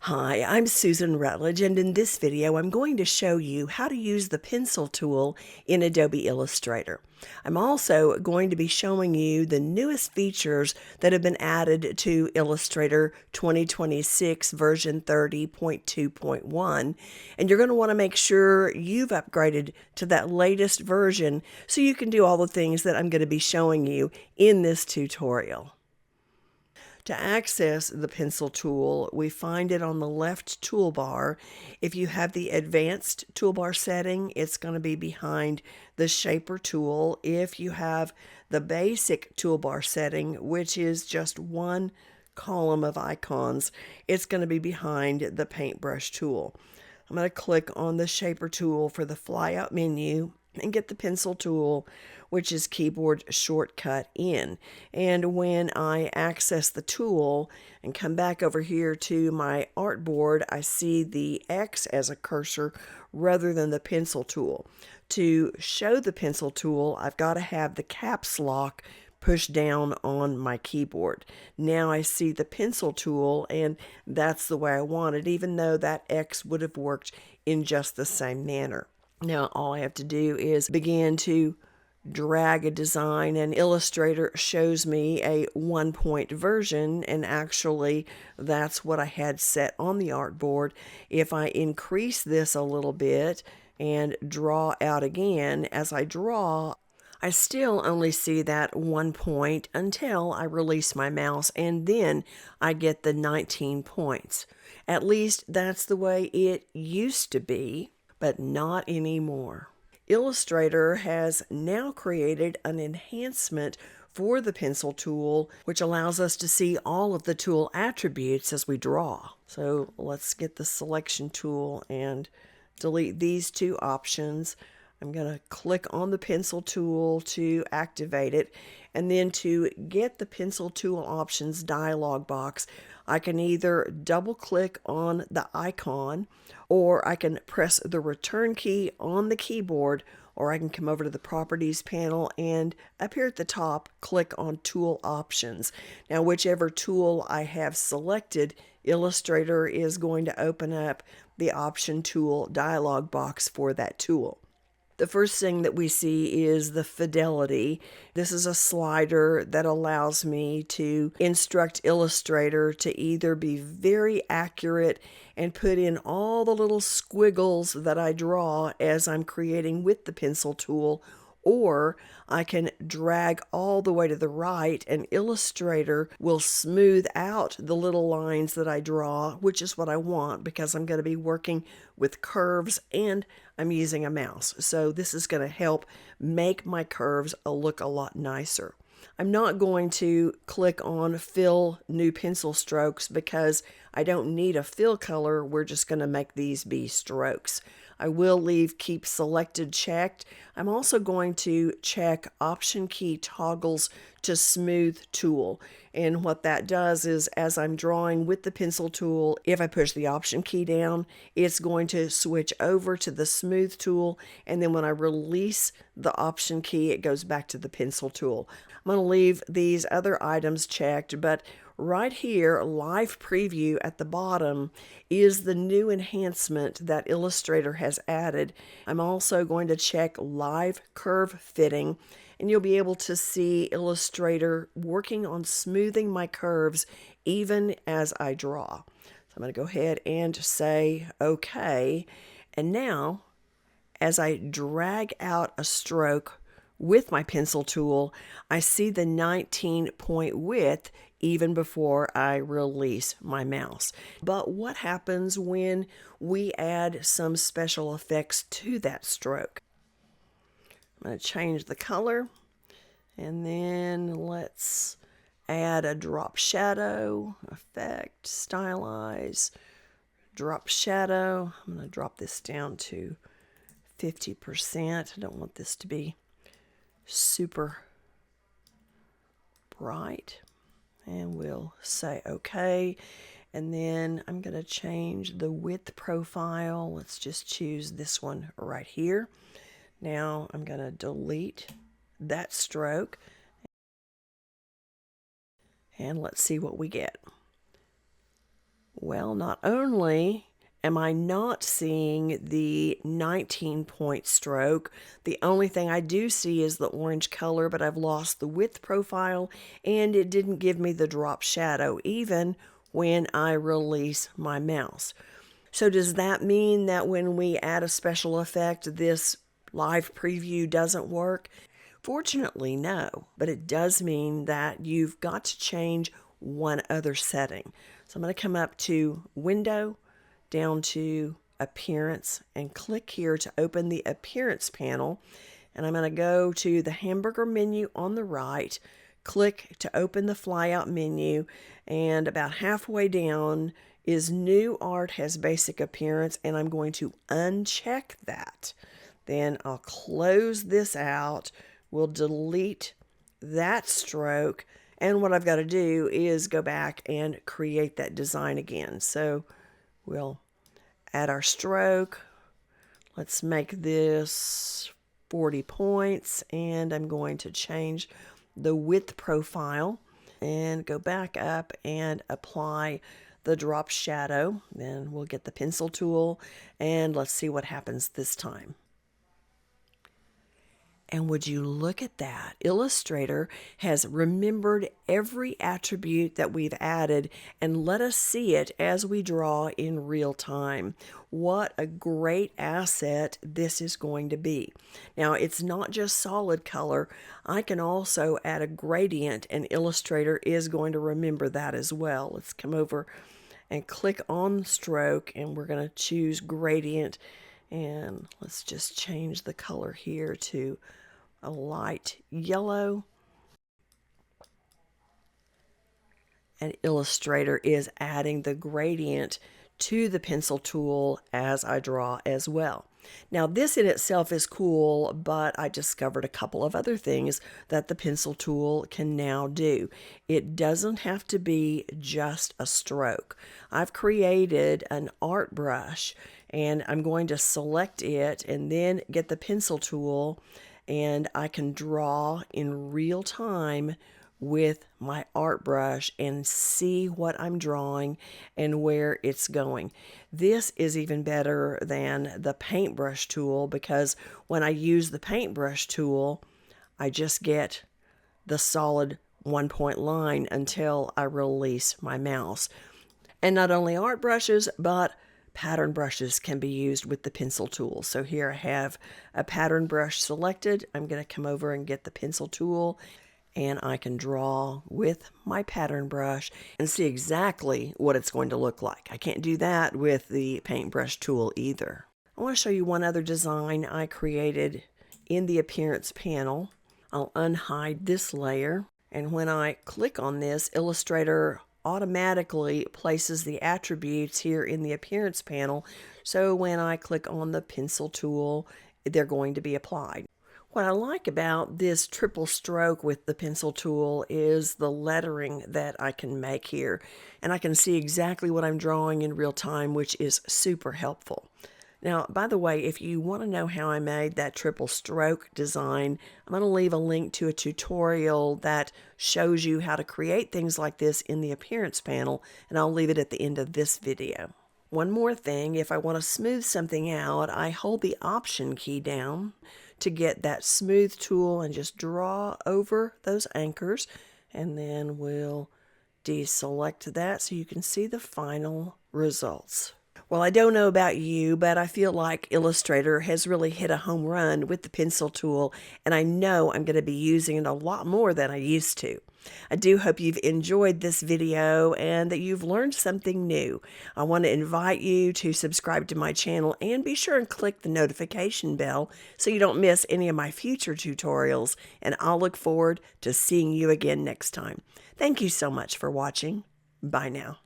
Hi, I'm Susan Rutledge, and in this video I'm going to show you how to use the pencil tool in Adobe Illustrator. I'm also going to be showing you the newest features that have been added to Illustrator 2026 version 30.2.1, and you're going to want to make sure you've upgraded to that latest version so you can do all the things that I'm going to be showing you in this tutorial. To access the pencil tool, we find it on the left toolbar. If you have the advanced toolbar setting, it's going to be behind the shaper tool. If you have the basic toolbar setting, which is just one column of icons, it's going to be behind the paintbrush tool. I'm going to click on the shaper tool for the flyout menu and get the pencil tool, which is keyboard shortcut in. And when I access the tool and come back over here to my artboard, I see the X as a cursor rather than the pencil tool. To show the pencil tool, I've got to have the caps lock pushed down on my keyboard. Now I see the pencil tool, and that's the way I want it, even though that X would have worked in just the same manner. Now all I have to do is begin to drag a design, and Illustrator shows me a 1-point version, and actually that's what I had set on the artboard. If I increase this a little bit and draw out again, as I draw, I still only see that 1 point until I release my mouse, and then I get the 19 points. At least that's the way it used to be, but not anymore. Illustrator has now created an enhancement for the pencil tool, which allows us to see all of the tool attributes as we draw. So let's get the selection tool and delete these two options. I'm going to click on the pencil tool to activate it, and then to get the pencil tool options dialog box, I can either double click on the icon, or I can press the return key on the keyboard, or I can come over to the properties panel and up here at the top click on tool options. Now whichever tool I have selected, Illustrator is going to open up the option tool dialog box for that tool. The first thing that we see is the fidelity. This is a slider that allows me to instruct Illustrator to either be very accurate and put in all the little squiggles that I draw as I'm creating with the pencil tool, or I can drag all the way to the right and Illustrator will smooth out the little lines that I draw, which is what I want because I'm going to be working with curves and I'm using a mouse. So this is going to help make my curves look a lot nicer. I'm not going to click on fill new pencil strokes because I don't need a fill color. We're just going to make these be strokes. I will leave keep selected checked. I'm also going to check option key toggles to smooth tool. And what that does is as I'm drawing with the pencil tool, if I push the option key down, it's going to switch over to the smooth tool. And then when I release the option key, it goes back to the pencil tool. I'm going to leave these other items checked, but right here, live preview at the bottom is the new enhancement that Illustrator has added. I'm also going to check live curve fitting, and you'll be able to see Illustrator working on smoothing my curves even as I draw. So I'm going to go ahead and say OK. And now, as I drag out a stroke with my pencil tool, I see the 19-point width even before I release my mouse. But what happens when we add some special effects to that stroke? I'm going to change the color, and then let's add a drop shadow, effect, stylize, drop shadow. I'm going to drop this down to 50%. I don't want this to be super bright. And we'll say OK. And then I'm going to change the width profile. Let's just choose this one right here. Now I'm going to delete that stroke. And let's see what we get. Well, not only am I not seeing the 19-point stroke, the only thing I do see is the orange color, but I've lost the width profile and it didn't give me the drop shadow even when I release my mouse. So does that mean that when we add a special effect, this live preview doesn't work? Fortunately, no, but it does mean that you've got to change one other setting. So I'm going to come up to Window, down to Appearance, and click here to open the Appearance panel. And I'm going to go to the hamburger menu on the right, click to open the flyout menu, and about halfway down is New Art has Basic Appearance, and I'm going to uncheck that. Then I'll close this out. We'll delete that stroke, and what I've got to do is go back and create that design again. So we'll add our stroke. Let's make this 40 points, and I'm going to change the width profile and go back up and apply the drop shadow. Then we'll get the pencil tool and let's see what happens this time. And would you look at that? Illustrator has remembered every attribute that we've added and let us see it as we draw in real time. What a great asset this is going to be. Now, it's not just solid color. I can also add a gradient, and Illustrator is going to remember that as well. Let's come over and click on stroke, and we're going to choose gradient. And let's just change the color here to a light yellow. And Illustrator is adding the gradient to the pencil tool as I draw as well. Now this in itself is cool, but I discovered a couple of other things that the pencil tool can now do. It doesn't have to be just a stroke. I've created an art brush, and I'm going to select it and then get the pencil tool, and I can draw in real time with my art brush and see what I'm drawing and where it's going. This is even better than the paintbrush tool, because when I use the paintbrush tool, I just get the solid 1-point line until I release my mouse. And not only art brushes, but pattern brushes can be used with the pencil tool. So here I have a pattern brush selected. I'm going to come over and get the pencil tool, and I can draw with my pattern brush and see exactly what it's going to look like. I can't do that with the paintbrush tool either. I want to show you one other design I created in the appearance panel. I'll unhide this layer, and when I click on this, Illustrator automatically places the attributes here in the appearance panel. So when I click on the pencil tool, they're going to be applied. What I like about this triple stroke with the pencil tool is the lettering that I can make here, and I can see exactly what I'm drawing in real time, which is super helpful. Now, by the way, if you want to know how I made that triple stroke design, I'm going to leave a link to a tutorial that shows you how to create things like this in the appearance panel, and I'll leave it at the end of this video. One more thing, if I want to smooth something out, I hold the Option key down to get that smooth tool and just draw over those anchors, and then we'll deselect that so you can see the final results. Well, I don't know about you, but I feel like Illustrator has really hit a home run with the pencil tool, and I know I'm going to be using it a lot more than I used to. I do hope you've enjoyed this video and that you've learned something new. I want to invite you to subscribe to my channel and be sure and click the notification bell so you don't miss any of my future tutorials, and I'll look forward to seeing you again next time. Thank you so much for watching. Bye now.